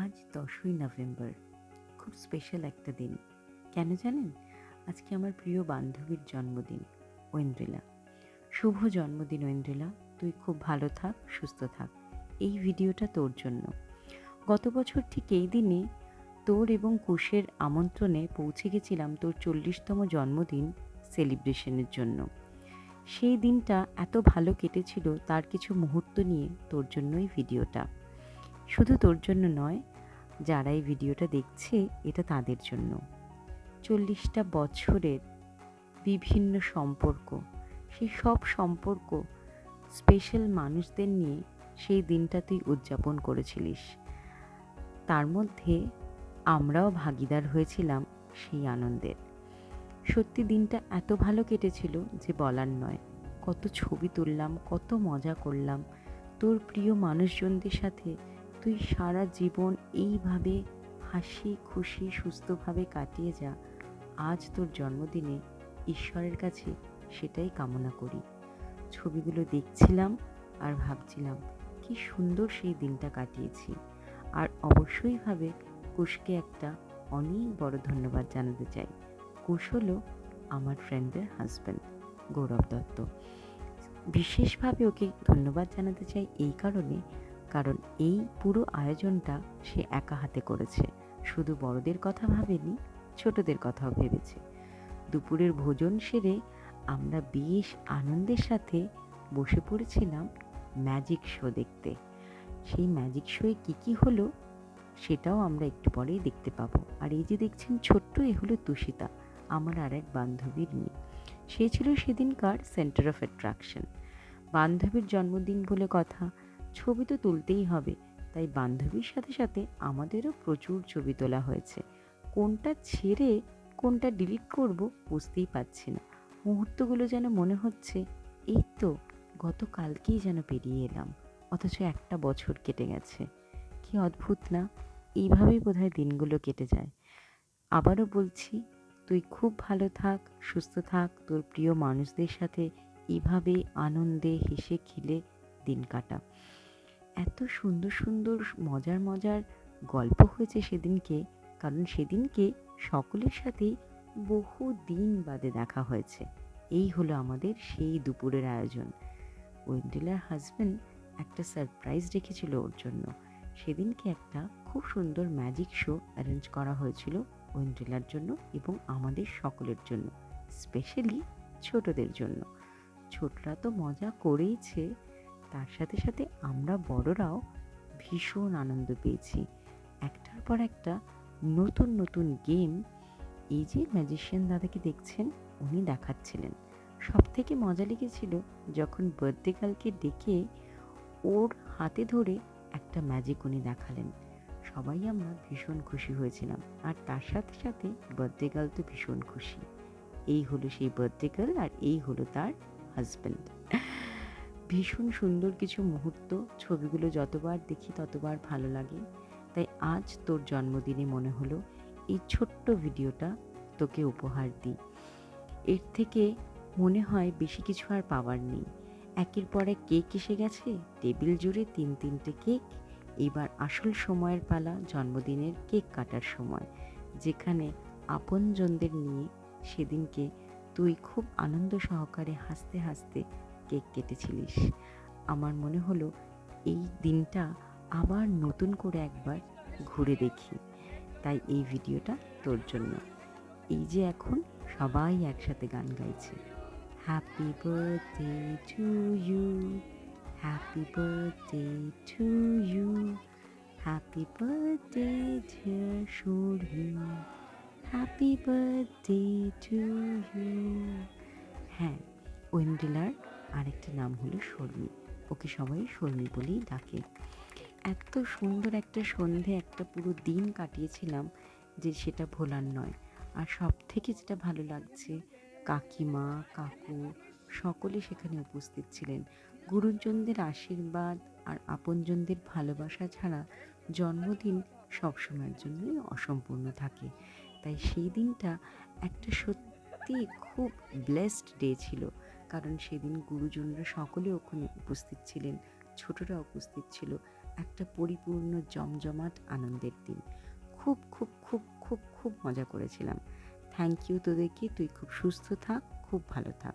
আজ 10ই নভেম্বর, খুব স্পেশাল একটা দিন। কেন জানেন? আজকে আমার প্রিয় বান্ধবীর জন্মদিন, ঐন্দ্রিলা। শুভ জন্মদিন ঐন্দ্রিলা, তুই খুব ভালো থাক, সুস্থ থাক। এই ভিডিওটা তোর জন্য। গত বছর ঠিক এই দিনে তোর এবং কুশের আমন্ত্রণে পৌঁছে গেছিলাম তোর 40তম জন্মদিন সেলিব্রেশনের জন্য। সেই দিনটা এত ভালো কেটেছিল, তার কিছু মুহূর্ত নিয়ে তোর জন্যই ভিডিওটা। শুধু তোর জন্য নয়, যারা এই ভিডিওটা দেখছে এটা তাদের জন্য। 40টা বছরের বিভিন্ন সম্পর্ক, সেই সব সম্পর্ক, স্পেশাল মানুষদের নিয়ে সেই দিনটা তুই উদযাপন করেছিলিস। তার মধ্যে আমরাও ভাগীদার হয়েছিলাম সেই আনন্দের। সত্যি দিনটা এত ভালো কেটেছিল যে বলার নয়। কত ছবি তুললাম, কত মজা করলাম। তোর প্রিয় মানুষজনদের সাথে তুই সারা জীবন এইভাবে হাসি খুশি সুস্থভাবে কাটিয়ে যা। আজ তোর জন্মদিনে ঈশ্বরের কাছে সেটাই কামনা করি। ছবিগুলো দেখছিলাম আর ভাবছিলাম কি সুন্দর সেই দিনটা কাটিয়েছি। আর অবশ্যইভাবে কুশকে একটা অনেক বড় ধন্যবাদ জানাতে চাই। কুশ হলো আমার ফ্রেন্ডের হাজব্যান্ড, গৌরব দত্ত। বিশেষভাবে ওকে ধন্যবাদ জানাতে চাই এই কারণ এই পুরো আয়োজনটা সে একা হাতে করেছে। শুধু বড়দের কথা ভাবেনি, ছোটদের কথাও ভেবেছে। দুপুরের ভোজন সেরে আমরা বেশ আনন্দের সাথে বসে পড়েছিলাম ম্যাজিক শো দেখতে। সেই ম্যাজিক শোয়ে কী হলো সেটাও আমরা একটু পরেই দেখতে পাবো। আর এই যে দেখছেন ছোট্ট, এ হলো তুষিতা, আমার আর এক বান্ধবীর মেয়ে। সে ছিল সেদিনকার সেন্টার অফ অ্যাট্রাকশন। বান্ধবীর জন্মদিন বলে কথা, ছবি তো তুলতেই হবে, তাই বান্ধবীর সাথে সাথে আমাদেরও প্রচুর ছবি তোলা হয়েছে। কোনটা ছেড়ে কোনটা ডিলিট করব বুঝতেই পারছি না। মুহূর্তগুলো যেন মনে হচ্ছে এই তো গতকালকেই যেন পেরিয়ে এলাম, অথচ একটা বছর কেটে গেছে। কি অদ্ভুত না? এইভাবেই বোধহয় দিনগুলো কেটে যায়। আবারও বলছি, তুই খুব ভালো থাক, সুস্থ থাক, তোর প্রিয় মানুষদের সাথে এভাবে আনন্দে হেসে খেলে দিন কাটা। এত সুন্দর সুন্দর মজার মজার গল্প হয়েছে সেদিনকে, কারণ সেদিনকে সকলের সাথেই বহু দিন বাদে দেখা হয়েছে। এই হলো আমাদের সেই দুপুরের আয়োজন। ঐন্দ্রিলার হাজব্যান্ড একটা সারপ্রাইজ রেখেছিল ওর জন্য। সেদিনকে একটা খুব সুন্দর ম্যাজিক শো অ্যারেঞ্জ করা হয়েছিল ঐন্দ্রিলার জন্য এবং আমাদের সকলের জন্য, স্পেশালি ছোটদের জন্য। ছোটরা তো মজা করেইছে, তার সাথে সাথে আমরা বড়রাও ভীষণ আনন্দ পেয়েছি। একটার পর একটা নতুন নতুন গেম এই যে ম্যাজিশিয়ান দাদাকে দেখছেন উনি দেখাচ্ছিলেন। সব থেকে মজা লেগেছিল যখন বার্থডে গার্লকে ডেকে ওর হাতে ধরে একটা ম্যাজিক উনি দেখালেন। সবাই আমরা ভীষণ খুশি হয়েছিলাম, আর তার সাথে সাথে বার্থডে গার্ল তো ভীষণ খুশি। এই হলো সেই বার্থডে গার্ল, আর এই হলো তার হাজব্যান্ড। ভীষণ সুন্দর কিছু মুহূর্ত, ছবিগুলো যতবার দেখি ততবার ভালো লাগে। তাই আজ তোর জন্মদিনে মনে হলো এই ছোট্ট ভিডিওটা তোকে উপহার দিই। এর থেকে মনে হয় বেশি কিছু আর পাওয়ার নেই। একের পর এক কেক এসে গেছে, টেবিল জুড়ে 3-3টে কেক। এবার আসল সময়ের পালা, জন্মদিনের কেক কাটার সময়, যেখানে আপনজনদের নিয়ে সেদিনকে তুই খুব আনন্দ সহকারে হাসতে হাসতে কেক কেটেছিলিস। আমার মনে হলো এই দিনটা আবার নতুন করে একবার ঘুরে দেখি। তাই এই ভিডিওটা তোর জন্য। এই যে এখন সবাই একসাথে গান গাইছে, happy birthday to you, happy birthday to you, happy birthday dear Surabhi, happy birthday to you. হ্যাঁ, ঐন্দ্রিলার আরেকটা নাম হলো শর্মি। ওকে সবাই শর্মি বলেই ডাকে। এত সুন্দর একটা সন্ধে, একটা পুরো দিন কাটিয়েছিলাম যে সেটা ভোলার নয়। আর সব থেকে যেটা ভালো লাগছে, কাকিমা কাকু সকলে সেখানে উপস্থিত ছিলেন। গুরুজনদের আশীর্বাদ আর আপনজনদের ভালোবাসা ছাড়া জন্মদিন সবসময়ের জন্যই অসম্পূর্ণ থাকে। তাই সেই দিনটা একটা সত্যি খুব ব্লেসড ডে ছিল, কারণ সেদিন গুরুজনরা সকলে ওখানে উপস্থিত ছিলেন, ছোটরা উপস্থিত ছিল। একটা পরিপূর্ণ জমজমাট আনন্দের দিন। খুব খুব খুব খুব খুব মজা করেছিলাম। থ্যাংক ইউ তোদেরকে। তুই খুব সুস্থ থাক, খুব ভালো থাক।